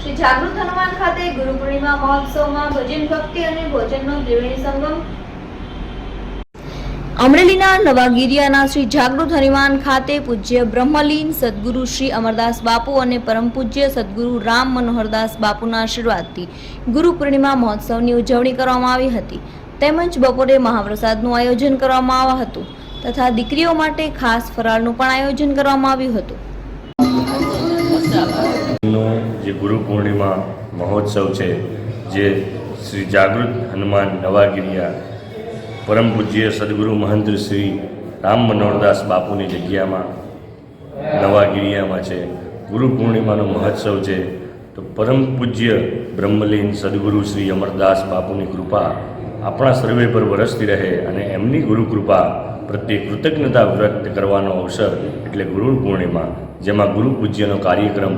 શ્રી જાગૃત હનુમાન ખાતે ગુરુ પૂર્ણિમા મહોત્સવમાં ભજન ભક્તિ અને ભોજનનો ત્રિવેણી સંગમ। અમરેલીના નવાગીરિયાના શ્રી જાગૃત હનુમાન ખાતે પૂજ્ય બ્રહ્મલીન સદગુરુ શ્રી અમરદાસ બાપુ અને પરમ પૂજ્ય સદગુરુ રામ મનોહરદાસ બાપુના આશીર્વાદથી ગુરુ પૂર્ણિમા મહોત્સવની ઉજવણી કરવામાં આવી હતી। તેમજ બપોરે મહાપ્રસાદનું આયોજન કરવામાં આવ્યું હતું તથા દીકરીઓ માટે ખાસ ફરાળનું પણ આયોજન કરવામાં આવ્યું હતું। જે ગુરુ પૂર્ણિમા મહોત્સવ છે, જે શ્રી જાગૃત હનુમાન નવાગીરિયા પરમ પૂજ્ય સદગુરુ મહંત શ્રી રામ મનોહરદાસ બાપુની જગ્યામાં નવાગીરિયામાં છે। ગુરુ પૂર્ણિમાનો મહોત્સવ છે તો પરમ પૂજ્ય બ્રહ્મલીન સદગુરુ શ્રી અમરદાસ બાપુની કૃપા આપણા સર્વે પર વરસતી રહે અને એમની ગુરુ કૃપા પ્રત્યે કૃતજ્ઞતા વ્યક્ત કરવાનો અવસર એટલે ગુરુ પૂર્ણિમા, જેમાં ગુરુ પૂજ્યનો કાર્યક્રમ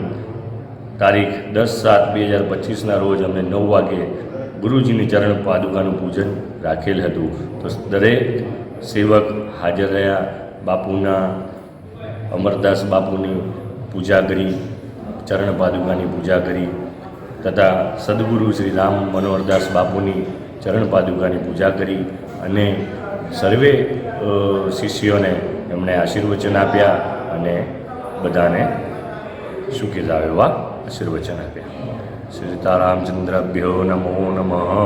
તારીખ 10/7/2025ના રોજ અમે 9 વાગે ગુરુજીની ચરણ પાદુકાનું પૂજન રાખેલ હતું। તો દરેક સેવક હાજર રહ્યા, બાપુના અમરદાસ બાપુની પૂજા કરી, ચરણ પાદુકાની પૂજા કરી તથા સદગુરુ શ્રી રામ મનોહરદાસ બાપુની ચરણ પાદુકાની પૂજા કરી અને સર્વે શિષ્યોને એમણે આશીર્વચન આપ્યા અને બધાને સુખી જાવ એવા આશીર્વચન આપ્યા। શ્રી સીતારામચંદ્રાભ્યો નમો નમઃ।